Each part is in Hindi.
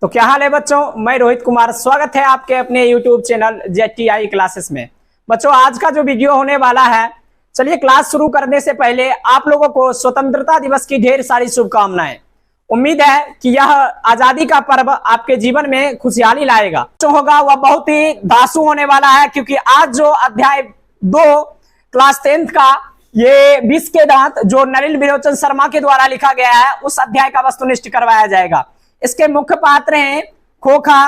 तो क्या हाल है बच्चों, मैं रोहित कुमार स्वागत है आपके अपने YouTube चैनल ZTI क्लासेस में। बच्चों आज का जो वीडियो होने वाला है, चलिए क्लास शुरू करने से पहले आप लोगों को स्वतंत्रता दिवस की ढेर सारी शुभकामनाएं। उम्मीद है कि यह आजादी का पर्व आपके जीवन में खुशहाली लाएगा। जो होगा वह बहुत ही धांसू होने वाला है, क्योंकि आज जो अध्याय 2 क्लास 10th का ये विष के दांत जो नलिन विलोचन शर्मा के द्वारा लिखा गया है, उस अध्याय का वस्तुनिष्ठ करवाया जाएगा। इसके मुख्य पात्र हैं खोखा,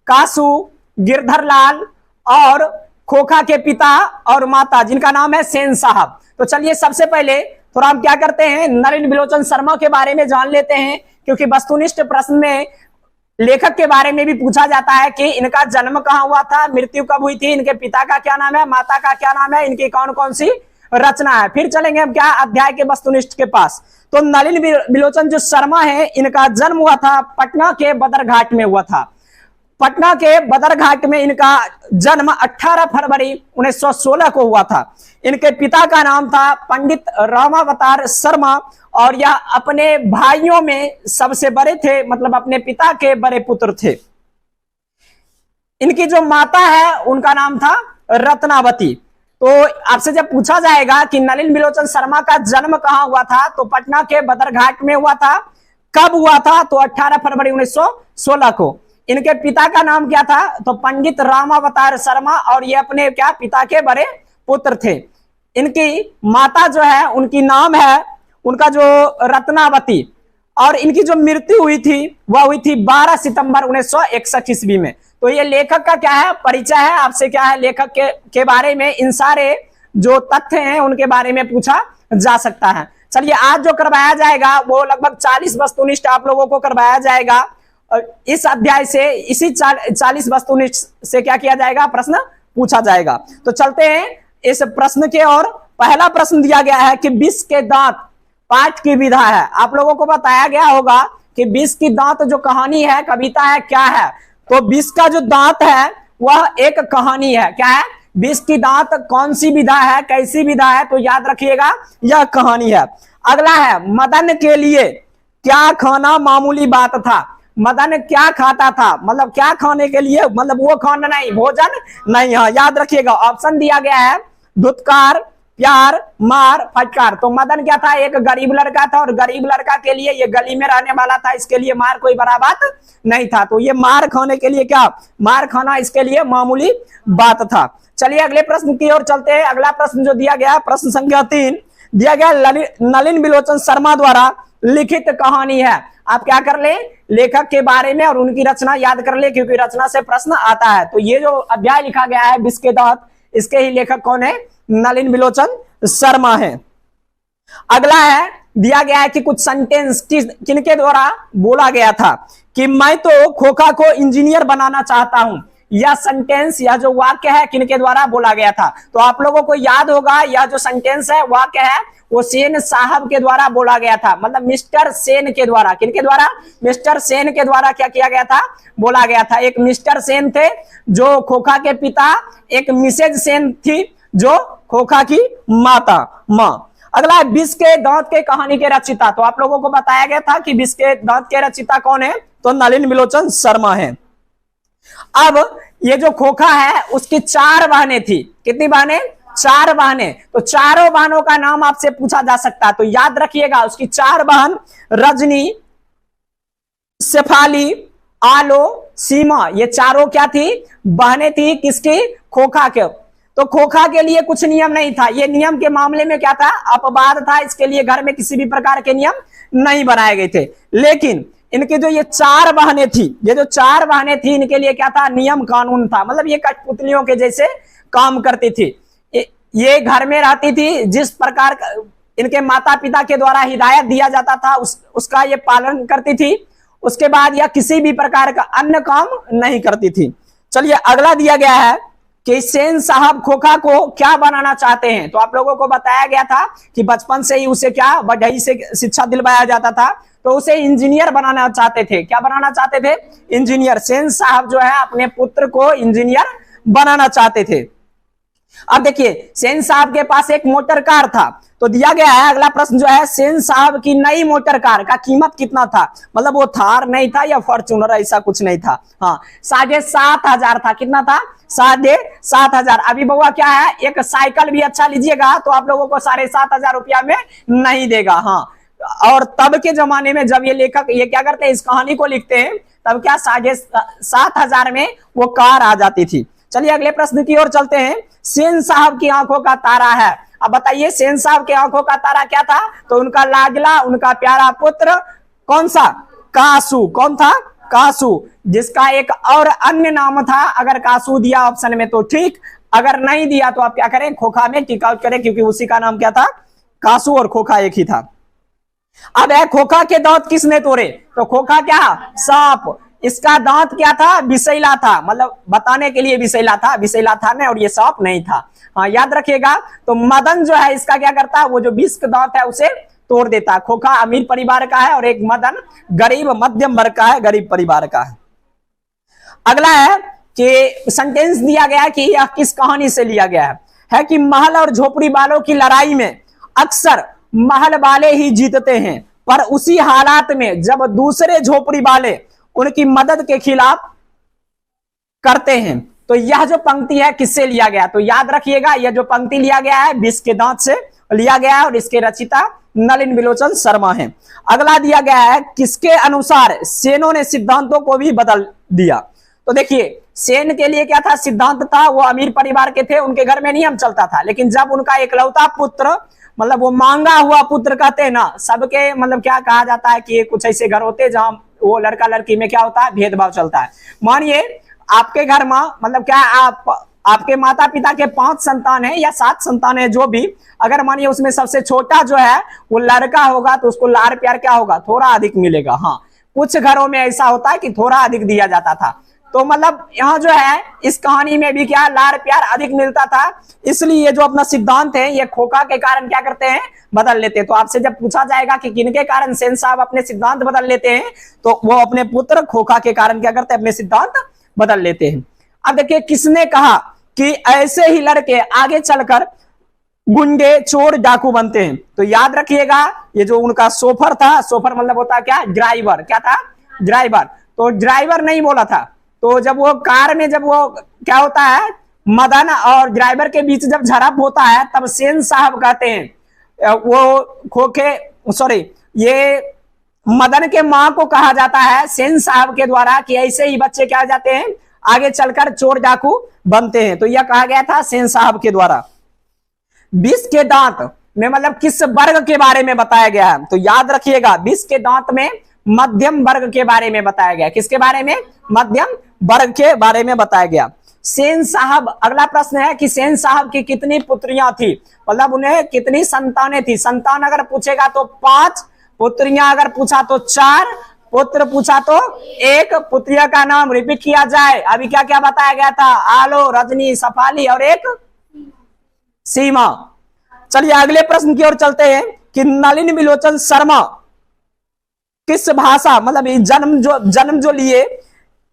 कासू, गिरधर लाल और खोखा के पिता और माता, जिनका नाम है सेन साहब। तो चलिए सबसे पहले थोड़ा हम क्या करते हैं, नलिन विलोचन शर्मा के बारे में जान लेते हैं, क्योंकि वस्तुनिष्ठ प्रश्न में लेखक के बारे में भी पूछा जाता है कि इनका जन्म कहाँ हुआ था, मृत्यु कब हुई थी, इनके पिता का क्या नाम है, माता का क्या नाम है, इनकी कौन कौन सी रचना है। फिर चलेंगे हम क्या अध्याय के वस्तुनिष्ठ के पास। तो नलिन विलोचन जो शर्मा है, इनका जन्म हुआ था पटना के बदरघाट में हुआ था। पटना के बदरघाट में इनका जन्म 18 फरवरी 1916 को हुआ था। इनके पिता का नाम था पंडित रामावतार शर्मा और यह अपने भाइयों में सबसे बड़े थे, मतलब अपने पिता के बड़े पुत्र थे। इनकी जो माता है उनका नाम था रत्नावती। तो आपसे जब पूछा जाएगा कि नलिन विलोचन शर्मा का जन्म कहां हुआ था, तो पटना के बदरघाट में हुआ था। कब हुआ था, तो 18 फरवरी 1916 को। इनके पिता का नाम क्या था, तो पंडित रामावतार शर्मा और ये अपने क्या पिता के बड़े पुत्र थे। इनकी माता जो है उनकी नाम है उनका जो रत्नावती, और इनकी जो मृत्यु हुई थी वह हुई थी 12 सितंबर 1961 ईस्वी में। तो ये लेखक का क्या है परिचय है, आपसे क्या है लेखक के बारे में इन सारे जो तथ्य हैं उनके बारे में पूछा जा सकता है। चलिए आज जो करवाया जाएगा वो लगभग 40 वस्तुनिष्ठ आप लोगों को करवाया जाएगा। इस अध्याय से इसी 40 वस्तुनिष्ठ से क्या किया जाएगा, प्रश्न पूछा जाएगा। तो चलते हैं इस प्रश्न के और। पहला प्रश्न दिया गया है कि विष के दांत पाठ की विधा है। आप लोगों को बताया गया होगा कि विष की दांत जो कहानी है, कविता है, क्या है। तो विष का जो दांत है वह एक कहानी है। क्या है, विष की दांत कौन सी विधा है, कैसी विधा है, तो याद रखिएगा यह कहानी है। अगला है मदन के लिए क्या खाना मामूली बात था। मदन क्या खाता था, मतलब क्या खाने के लिए, मतलब वो खाना नहीं, भोजन नहीं है, याद रखिएगा। ऑप्शन दिया गया है धुतकार, प्यार, मार, फटकार। तो मदन क्या था, एक गरीब लड़का था, और गरीब लड़का के लिए ये गली में रहने वाला था, इसके लिए मार कोई बड़ा बात नहीं था। तो ये मार खाने के लिए क्या, मार खाना इसके लिए मामूली बात था। चलिए अगले प्रश्न की ओर चलते हैं। अगला प्रश्न जो दिया गया, प्रश्न संख्या 3 दिया गया नलिन विलोचन शर्मा द्वारा लिखित कहानी है। आप क्या कर ले, लेखक के बारे में और उनकी रचना याद कर ले, क्योंकि रचना से प्रश्न आता है। तो ये जो अध्याय लिखा गया है विष के दांत, इसके ही लेखक कौन है, नलिन विलोचन शर्मा है। अगला है दिया गया है कि कुछ सेंटेंस किनके द्वारा बोला गया था कि मैं तो खोखा को इंजीनियर बनाना चाहता हूं। यह सेंटेंस, यह जो वाक्य है किनके द्वारा बोला गया था। तो आप लोगों को याद होगा यह जो सेंटेंस है, वाक्य है, वो सेन साहब के द्वारा बोला गया था, मतलब मिस्टर सेन के द्वारा। किनके द्वारा, मिस्टर सेन के द्वारा क्या किया गया था, बोला गया था। एक मिस्टर सेन थे जो खोखा के पिता, एक मिसेज सेन थी जो खोखा की माँ। अगला है विष के दांत के कहानी के रचिता। तो आप लोगों को बताया गया था कि विष के दांत के रचिता कौन है, तो नलिन विलोचन शर्मा है। अब ये जो खोखा है उसकी 4 बहनें थी। कितनी बहनें, 4 बहनें। तो चारों बहनों का नाम आपसे पूछा जा सकता है। तो याद रखिएगा उसकी 4 बहन रजनी, शेफाली, आलो, सीमा, ये चारों क्या थी, बहनें थी किसकी, खोखा के। तो खोखा के लिए कुछ नियम नहीं था, ये नियम के मामले में क्या था, अपवाद था। इसके लिए घर में किसी भी प्रकार के नियम नहीं बनाए गए थे। लेकिन इनकी जो ये 4 बहनें थी, ये जो 4 बहनें थी, इनके लिए क्या था, नियम कानून था। मतलब ये कठपुतलियों के जैसे काम करती थी। ये घर में रहती थी, जिस प्रकार इनके माता पिता के द्वारा हिदायत दिया जाता था उसका ये पालन करती थी। उसके बाद यह किसी भी प्रकार का अन्य काम नहीं करती थी। चलिए अगला दिया गया है कि सेन साहब खोखा को क्या बनाना चाहते हैं। तो आप लोगों को बताया गया था कि बचपन से ही उसे क्या, बढ़ई से शिक्षा दिलवाया जाता था, तो उसे इंजीनियर बनाना चाहते थे। क्या बनाना चाहते थे, इंजीनियर। सेन साहब जो है अपने पुत्र को इंजीनियर बनाना चाहते थे। अब देखिए सेन साहब के पास एक मोटर कार था, तो दिया गया है अगला प्रश्न जो है, सेन साहब की नई मोटर कार का कीमत कितना था। मतलब वो थार नहीं था या फॉर्च्यूनर, ऐसा कुछ नहीं था। हाँ 7,500 था। कितना था? 7,500। अभी बउआ क्या है, एक साइकिल भी अच्छा लीजिएगा तो आप लोगों को 7,500 रुपया में नहीं देगा। हाँ, और तब के जमाने में जब ये लेखक ये क्या करते हैं, इस कहानी को लिखते हैं, तब क्या 7,500 में वो कार आ जाती थी। चलिए अगले प्रश्न की ओर चलते हैं। सेन साहब की आंखों का तारा है। अब बताइए सेन साहब की आंखों का तारा क्या था? तो उनका लाडला, उनका प्यारा पुत्र कौन सा? कासू। कौन था? कासू, जिसका एक और अन्य नाम था। अगर कासू दिया ऑप्शन में तो ठीक, अगर नहीं दिया तो आप क्या करें, खोखा में टिक आउट करें, क्योंकि उसी का नाम क्या था? कासू, और खोखा एक ही था। अब है खोखा के दांत किसने तोड़े? तो खोखा क्या? सांप। इसका दांत क्या था? विषैला था। मतलब बताने के लिए विषैला था, विषैला था नहीं, और ये सांप नहीं था। हाँ याद रखिएगा। तो मदन जो है इसका क्या करता है, वो जो विष का दांत है उसे तोड़ देता है। खोखा अमीर परिवार का है और एक मदन गरीब मध्यम वर्ग का है, गरीब परिवार का है। अगला है कि सेंटेंस दिया गया है कि यह किस कहानी से लिया गया है कि महल और झोपड़ी वालों की लड़ाई में अक्सर महल वाले ही जीतते हैं, पर उसी हालात में जब दूसरे झोपड़ी वाले उनकी मदद के खिलाफ करते हैं। तो यह जो पंक्ति है किससे लिया गया? तो याद रखिएगा यह जो पंक्ति लिया गया है विष के दांत से लिया गया है, और इसके रचिता नलिन विलोचन शर्मा है। अगला दिया गया है किसके अनुसार सेनों ने सिद्धांतों को भी बदल दिया। तो देखिए सेन के लिए क्या था? सिद्धांत था, वो अमीर परिवार के थे, उनके घर में नियम चलता था। लेकिन जब उनका एकलौता पुत्र, मतलब वो मांगा हुआ पुत्र कहते हैं ना, सबके मतलब क्या कहा जाता है कि कुछ ऐसे घर होते हैं जहां वो लड़का लड़की में क्या होता है, भेदभाव चलता है। मानिए आपके घर में मतलब क्या, आपके माता पिता के 5 संतान है या 7 संतान है, जो भी, अगर मानिए उसमें सबसे छोटा जो है वो लड़का होगा तो उसको लाड़ प्यार क्या होगा, थोड़ा अधिक मिलेगा। हाँ कुछ घरों में ऐसा होता है कि थोड़ा अधिक दिया जाता था। तो मतलब यहाँ जो है इस कहानी में भी क्या, लाड़ प्यार अधिक मिलता था। इसलिए ये जो अपना सिद्धांत है ये खोखा के कारण क्या करते हैं, बदल लेते हैं। तो आपसे जब पूछा जाएगा कि किनके कारण सेन साहब अपने सिद्धांत बदल लेते हैं, तो वो अपने पुत्र खोखा के कारण क्या करते हैं, अपने सिद्धांत बदल लेते हैं। अब देखिए किसने कहा कि ऐसे ही लड़के आगे चलकर गुंडे चोर डाकू बनते हैं। तो याद रखिएगा ये जो उनका सोफर था, सोफर मतलब होता है क्या, ड्राइवर। क्या था? ड्राइवर। तो ड्राइवर नहीं बोला था। तो जब वो कार में जब वो क्या होता है, मदन और ड्राइवर के बीच जब झड़प होता है, तब सेन साहब कहते हैं, वो खोखे सॉरी ये मदन के मां को कहा जाता है सेन साहब के द्वारा कि ऐसे ही बच्चे क्या जाते हैं, आगे चलकर चोर डाकू बनते हैं। तो यह कहा गया था सेन साहब के द्वारा। विष के दांत में मतलब किस वर्ग के बारे में बताया गया है? तो याद रखिएगा विष के दांत में मध्यम वर्ग के बारे में बताया गया। किसके बारे में? मध्यम वर्ग के बारे में बताया गया। सेन साहब, अगला प्रश्न है कि सेन साहब की कितनी पुत्रियां थी, मतलब उन्हें कितनी संतानें थी। संतान अगर पूछेगा तो 5, पुत्रियां अगर पूछा तो 4, पुत्र पूछा तो 1। पुत्रिया का नाम रिपीट किया जाए, अभी क्या क्या बताया गया था, आलो, रजनी, सफाली और एक सीमा। चलिए अगले प्रश्न की ओर चलते हैं कि नलिन विलोचन शर्मा किस भाषा, मतलब जन्म जो लिए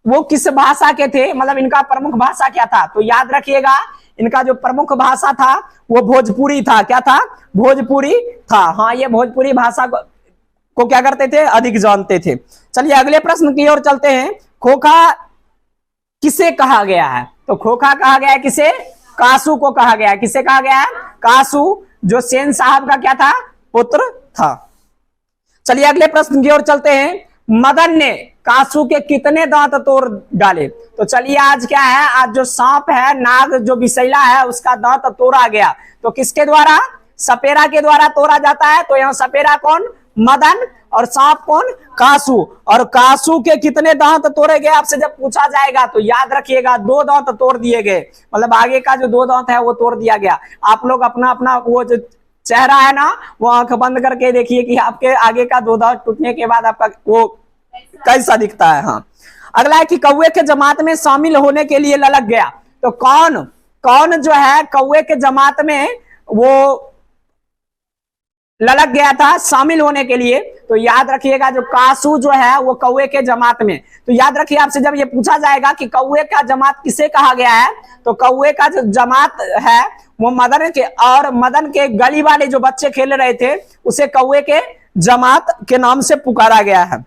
वो किस भाषा के थे, मतलब इनका प्रमुख भाषा क्या था? तो याद रखिएगा इनका जो प्रमुख भाषा था वो भोजपुरी था। क्या था? भोजपुरी था। हाँ ये भोजपुरी भाषा को क्या करते थे, अधिक जानते थे। चलिए अगले प्रश्न की ओर चलते हैं। खोखा किसे कहा गया है? तो खोखा कहा गया है किसे? कासू को कहा गया है। किसे कहा गया है? कासू, जो सेन साहब का क्या था, पुत्र था। चलिए अगले प्रश्न की ओर चलते हैं। मदन ने कासू के कितने दांत तोड़ डाले? तो चलिए आज क्या है, आज जो सांप है, नाग जो विषैला है, उसका दांत तोड़ा गया। तो किसके द्वारा? सपेरा के द्वारा तोड़ा जाता है। तो यहाँ सपेरा कौन? मदन, और सांप कौन? कासू। और कासू के कितने दांत तोड़े गए आपसे जब पूछा जाएगा तो याद रखिएगा 2 दांत तोड़ दिए गए, मतलब आगे का जो 2 दांत है वो तोड़ दिया गया। आप लोग अपना अपना वो जो चेहरा है ना, वो आंख बंद करके देखिए कि आपके आगे का 2 दांत टूटने के बाद आपका वो कैसा दिखता है। हाँ अगला है कि कौवे के जमात में शामिल होने के लिए ललक गया। तो कौन जो है कौवे के जमात में वो ललक गया था शामिल होने के लिए? तो याद रखिएगा जो कासू जो है वो कौवे के जमात में। तो याद रखिए आपसे जब ये पूछा जाएगा कि कौवे का जमात किसे कहा गया है, तो कौवे का जो जमात है वो मदन के और मदन के गली वाले जो बच्चे खेल रहे थे उसे कौवे के जमात के नाम से पुकारा गया है।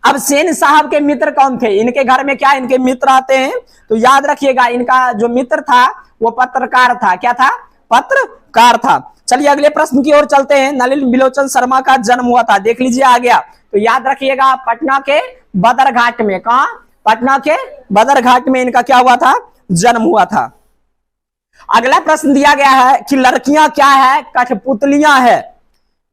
अब सेन साहब के मित्र कौन थे? इनके घर में क्या इनके मित्र आते हैं? तो याद रखिएगा इनका जो मित्र था वो पत्रकार था। क्या था? पत्रकार था। चलिए अगले प्रश्न की ओर चलते हैं। नलिन बिलोचन शर्मा का जन्म हुआ था, देख लीजिए आ गया। तो याद रखिएगा पटना के बदरघाट में। कहा? पटना के बदरघाट में इनका क्या हुआ था? जन्म हुआ था। अगला प्रश्न दिया गया है कि लड़कियां क्या है? कठपुतलियां है।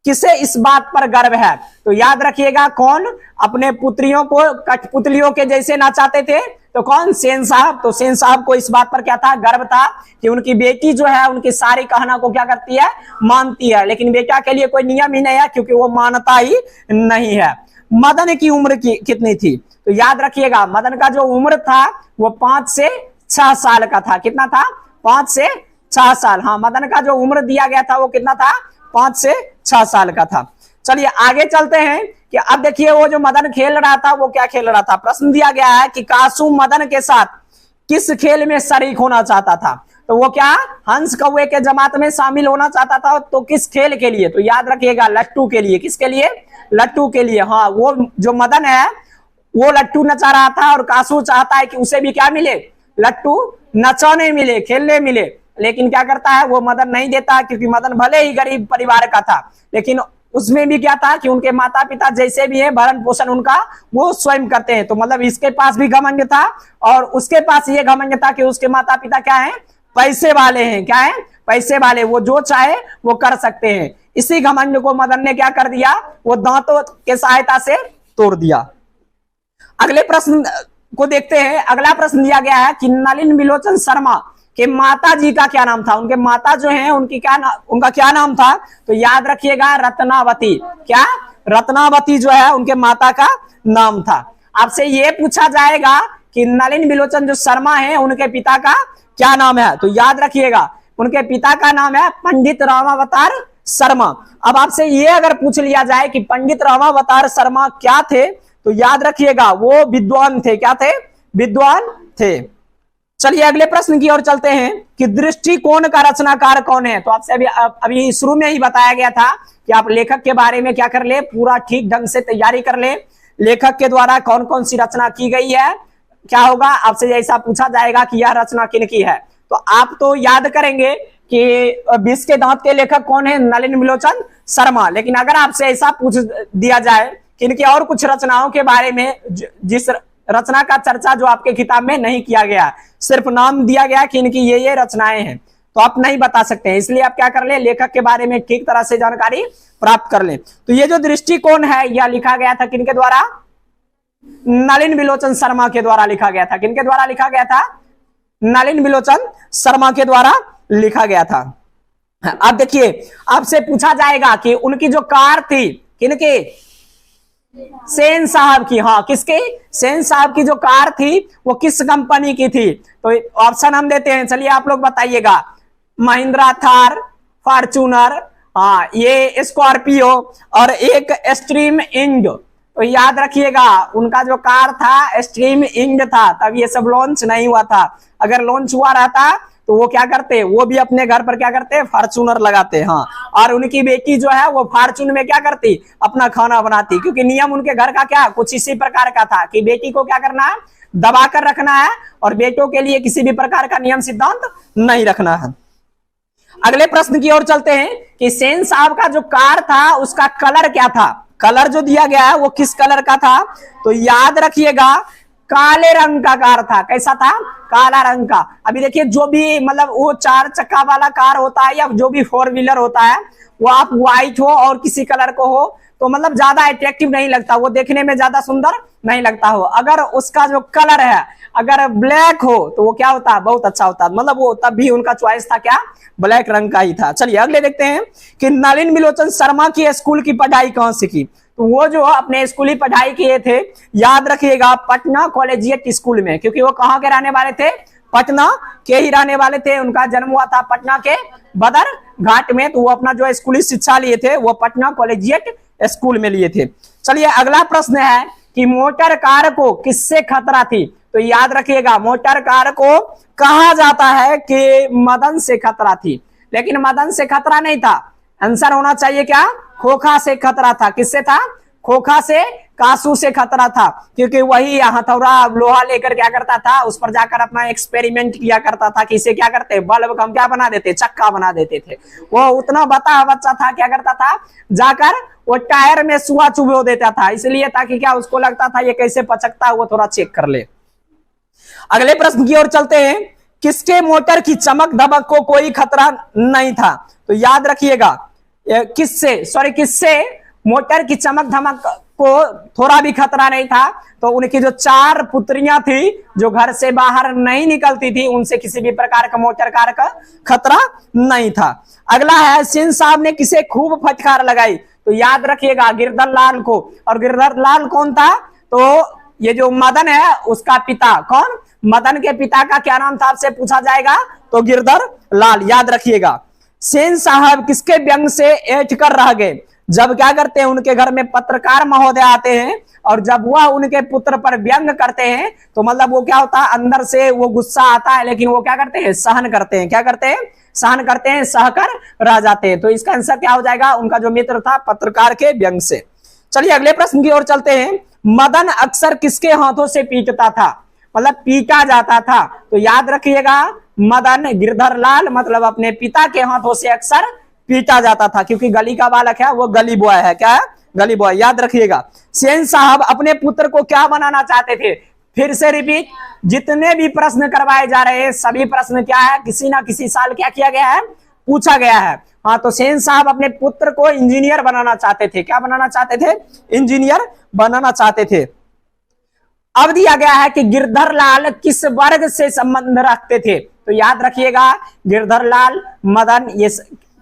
किसे इस बात पर गर्व है? तो याद रखिएगा कौन अपने पुत्रियों को कठपुतलियों के जैसे नचाते थे? तो कौन? सेन साहब। तो सेन साहब को इस बात पर क्या था? गर्व था कि उनकी बेटी जो है उनकी सारी कहना को क्या करती है? मानती है। लेकिन बेटा के लिए कोई नियम ही नहीं है क्योंकि वो मानता ही नहीं है। मदन की उम्र कितनी थी? तो याद रखिएगा मदन का जो उम्र था वो 5 से 6 साल का था। कितना था? 5 से 6 साल। हाँ, मदन का जो उम्र दिया गया था वो कितना था? 5 से 6 साल का था। चलिए आगे चलते हैं कि अब देखिए वो जो मदन खेल रहा था वो क्या खेल रहा था? प्रश्न दिया गया है कि कासू मदन के साथ किस खेल में शरीक होना चाहता था? तो वो क्या? हंस कौवे के जमात में शामिल होना चाहता था। तो किस खेल के लिए? तो याद रखिएगा लट्टू के लिए। किसके लिए? लट्टू के लिए। हाँ, वो जो मदन है वो लट्टू नचा रहा था और कासू चाहता है कि उसे भी क्या मिले? लट्टू नचाने मिले, खेलने मिले। लेकिन क्या करता है वो? मदन नहीं देता क्योंकि मदन भले ही गरीब परिवार का था लेकिन उसमें भी क्या था कि उनके माता पिता जैसे भी है भरण पोषण उनका वो स्वयं करते हैं। तो मतलब इसके पास भी घमंड था और उसके पास ये घमंड था कि उसके माता पिता क्या है? पैसे वाले हैं। क्या है? पैसे वाले। वो जो चाहे वो कर सकते हैं। इसी घमंड को मदन ने क्या कर दिया? वो दांतों के सहायता से तोड़ दिया। अगले प्रश्न को देखते हैं। अगला प्रश्न दिया गया है कि नलिन बिलोचन शर्मा के माता जी का क्या नाम था? उनके माता जो है उनका क्या नाम था? तो याद रखिएगा रत्नावती। क्या? रत्नावती जो है उनके माता का नाम था। आपसे ये पूछा जाएगा कि नलिन बिलोचन जो शर्मा है उनके पिता का क्या नाम है? तो याद रखिएगा उनके पिता का नाम है पंडित रामावतार शर्मा। अब आपसे ये अगर पूछ लिया जाए कि पंडित रामावतार शर्मा क्या थे? तो याद रखिएगा वो विद्वान थे। क्या थे? विद्वान थे। चलिए अगले प्रश्न की ओर चलते हैं कि दृष्टिकोण का रचनाकार कौन है? तो आपसे अभी शुरू में ही बताया गया था कि आप लेखक के बारे में क्या कर ले? पूरा ठीक ढंग से तैयारी कर ले। लेखक के द्वारा कौन कौन सी रचना की गई है। क्या होगा? आपसे ऐसा पूछा जाएगा कि यह रचना किनकी है? तो आप तो याद करेंगे कि 20 के दांत के लेखक कौन है? नलिन बिलोचन शर्मा। लेकिन अगर आपसे ऐसा पूछ दिया जाए कि इनकी और कुछ रचनाओं के बारे में जिस रचना का चर्चा जो आपके किताब में नहीं किया गया, सिर्फ नाम दिया गया कि इनकी ये रचनाएं हैं, तो आप नहीं बता सकते हैं। इसलिए आप क्या कर ले? लेखक के बारे में ठीक तरह से जानकारी प्राप्त कर ले। तो ये जो दृष्टिकोण है यह लिखा गया था किनके द्वारा? नलिन बिलोचन शर्मा के द्वारा लिखा गया था। किनके द्वारा लिखा गया था? नलिन बिलोचन शर्मा के द्वारा लिखा गया था। अब देखिए आपसे पूछा जाएगा कि उनकी जो कार थी किनके? सेन साहब की। हाँ, किसके? सेन साहब की जो कार थी वो किस कंपनी की थी? तो ऑप्शन हम देते हैं, चलिए आप लोग बताइएगा। महिंद्रा थार, फॉर्च्यूनर, हाँ ये स्कॉर्पियो और एक स्ट्रीम इंड। तो याद रखिएगा उनका जो कार था स्ट्रीम इंड था, तब ये सब लॉन्च नहीं हुआ था। अगर लॉन्च हुआ रहता तो वो क्या करते? वो भी अपने घर पर क्या करते? फॉर्च्यूनर लगाते। हाँ, और उनकी बेटी जो है वो फॉर्च्यून में क्या करती? अपना खाना बनाती। क्योंकि नियम उनके घर का क्या कुछ इसी प्रकार का था कि बेटी को क्या करना है? दबा कर रखना है और बेटों के लिए किसी भी प्रकार का नियम सिद्धांत नहीं रखना है। अगले प्रश्न की ओर चलते हैं कि सेन साहब का जो कार था उसका कलर क्या था? कलर जो दिया गया है वो किस कलर का था? तो याद रखिएगा काले रंग का कार था। कैसा था? काला रंग का। अभी देखिए जो भी मतलब वो 4 चक्का वाला कार होता है या जो भी 4 व्हीलर होता है वो आप व्हाइट हो और किसी कलर को हो तो मतलब ज्यादा अट्रैक्टिव नहीं लगता, वो देखने में ज्यादा सुंदर नहीं लगता हो। अगर उसका जो कलर है अगर ब्लैक हो तो वो क्या होता है? बहुत अच्छा होता है। मतलब वो तब भी उनका चॉइस था क्या? ब्लैक रंग का ही था। चलिए अगले देखते हैं कि नलिन बिलोचन शर्मा की स्कूल की पढ़ाई कहां से की? तो वो जो अपने स्कूली पढ़ाई किए थे याद रखिएगा पटना कॉलेजिएट स्कूल में, क्योंकि वो कहाँ के रहने वाले थे? पटना के ही रहने वाले थे। उनका जन्म हुआ था पटना के बदर घाट में। तो वो अपना जो स्कूली शिक्षा लिए थे वो पटना कॉलेजिएट स्कूल में लिए थे। चलिए अगला प्रश्न है कि मोटर कार को किससे खतरा थी? तो याद रखिएगा मोटर कार को कहा जाता है कि मदन से खतरा थी, लेकिन मदन से खतरा नहीं था। आंसर होना चाहिए क्या, खोखा से खतरा था। किससे था, खोखा से, कासू से खतरा था, क्योंकि वही हथौड़ा लोहा लेकर क्या करता था, उस पर जाकर अपना एक्सपेरिमेंट किया करता था कि इसे क्या करते, बल्ब को हम क्या बना देते, चक्का बना देते थे। वो उतना बता बच्चा था, क्या करता था, जाकर वो टायर में सुआ चुभो देता था, इसलिए ताकि क्या उसको लगता था ये कैसे पचकता है, वो थोड़ा चेक कर ले। अगले प्रश्न की ओर चलते हैं। किसके मोटर की चमक धमक को कोई खतरा नहीं था? तो याद रखिएगा, किससे मोटर की चमक धमक को थोड़ा भी खतरा नहीं था? तो उनकी जो 4 पुत्रियां थी जो घर से बाहर नहीं निकलती थी, उनसे किसी भी प्रकार का मोटर कार का खतरा नहीं था। अगला है, सेन साहब ने किसे खूब फटकार लगाई? तो याद रखिएगा, गिरधर लाल को। और गिरधर लाल कौन था? तो ये जो मदन है उसका पिता। कौन? मदन के पिता का क्या नाम था आपसे पूछा जाएगा, तो गिरधर लाल। याद रखिएगा, सेन साहब किसके व्यंग से ऐठ कर रह गए? जब क्या करते हैं, उनके घर में पत्रकार महोदय आते हैं और जब वह उनके पुत्र पर व्यंग करते हैं, तो मतलब वो क्या होता है, अंदर से वो गुस्सा आता है, लेकिन वो क्या करते हैं, सहन करते हैं। क्या करते हैं, सहन करते हैं, सहकर रह जाते हैं। तो इसका आंसर क्या हो जाएगा, उनका जो मित्र था पत्रकार के व्यंग से। चलिए अगले प्रश्न की ओर चलते हैं। मदन अक्सर किसके हाथों से पीटता था? मतलब पीटा जाता था। तो याद रखिएगा, मदन गिरधर लाल मतलब अपने पिता के हाथों से अक्सर पीटा जाता था, क्योंकि गली का बालक है, वो गली बॉय है। क्या है, गली बॉय। याद रखिएगा, सेन साहब अपने पुत्र को क्या बनाना चाहते थे? फिर से रिपीट, जितने भी प्रश्न करवाए जा रहे हैं सभी प्रश्न क्या है, किसी ना किसी साल क्या किया गया है, पूछा गया है। हाँ, तो सेन साहब अपने पुत्र को इंजीनियर बनाना चाहते थे। क्या बनाना चाहते थे? इंजीनियर बनाना चाहते थे। अब दिया गया है कि गिरधर लाल किस वर्ग से संबंध रखते थे? तो याद रखिएगा, गिरधर लाल, मदन, ये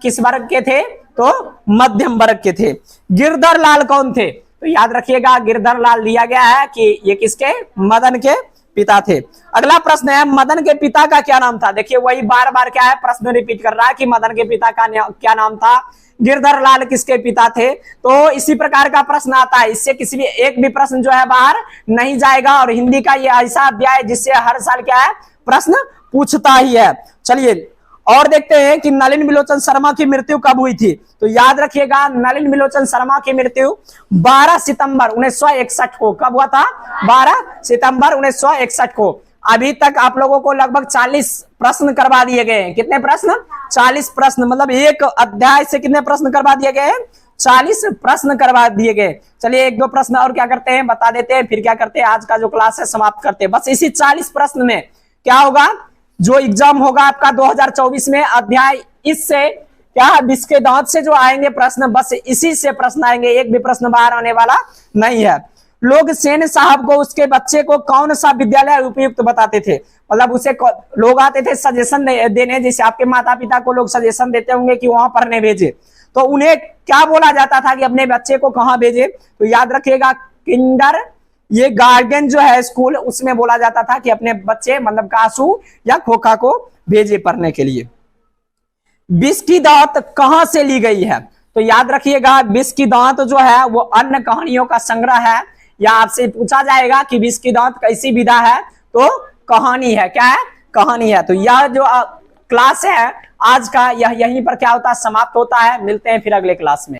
किस वर्ग के थे? तो मध्यम वर्ग के थे। गिरधर लाल कौन थे? तो याद रखिएगा, गिरधर लाल दिया गया है कि ये किसके, मदन के पिता थे। अगला प्रश्न है, मदन के पिता का क्या नाम था? देखिए वही बार बार क्या है, प्रश्न रिपीट कर रहा है कि मदन के पिता का क्या नाम था, गिरधर लाल किसके पिता थे। तो इसी प्रकार का प्रश्न आता है, इससे किसी भी एक भी प्रश्न जो है बाहर नहीं जाएगा। और हिंदी का ये ऐसा अध्याय जिससे हर साल क्या है, प्रश्न पूछता ही है। चलिए और देखते हैं कि नलिन बिलोचन शर्मा की मृत्यु कब हुई थी? तो याद रखिएगा, नलिन बिलोचन शर्मा की मृत्यु 12 सितंबर 1961 को। कब हुआ था? 12 सितंबर 1961 को। अभी तक आप लोगों को लगभग 40 प्रश्न करवा दिए गए हैं। कितने प्रश्न? 40 प्रश्न। मतलब एक अध्याय से कितने प्रश्न करवा दिए गए हैं? 40 प्रश्न करवा दिए गए। चलिए एक दो प्रश्न और क्या करते हैं, बता देते हैं, फिर क्या करते हैं, आज का जो क्लास है समाप्त करते हैं। बस इसी 40 प्रश्न में क्या होगा, जो एग्जाम होगा आपका 2024 में, अध्याय इससे क्या, विष के दांत से जो आएंगे प्रश्न, बस इसी से प्रश्न आएंगे, एक भी प्रश्न बाहर आने वाला नहीं है। लोग सेन साहब को उसके बच्चे को कौन सा विद्यालय उपयुक्त बताते थे? मतलब उसे लोग आते थे सजेशन देने, जैसे आपके माता पिता को लोग सजेशन देते होंगे कि वहां पढ़ने भेजे, तो उन्हें क्या बोला जाता था कि अपने बच्चे को कहां भेजे? तो याद रखिएगा, किंडर, ये गार्डन जो है स्कूल, उसमें बोला जाता था कि अपने बच्चे मतलब कासू या खोखा को भेजे पढ़ने के लिए। विष की दांत कहां से ली गई है? तो याद रखिएगा, विष की दांत जो है वो अन्य कहानियों का संग्रह है, या आपसे पूछा जाएगा कि विष की दांत कैसी विधा है, तो कहानी है। क्या है? कहानी है। तो यह जो क्लास है आज का, यह यहीं पर क्या होता है, समाप्त होता है। मिलते हैं फिर अगले क्लास में।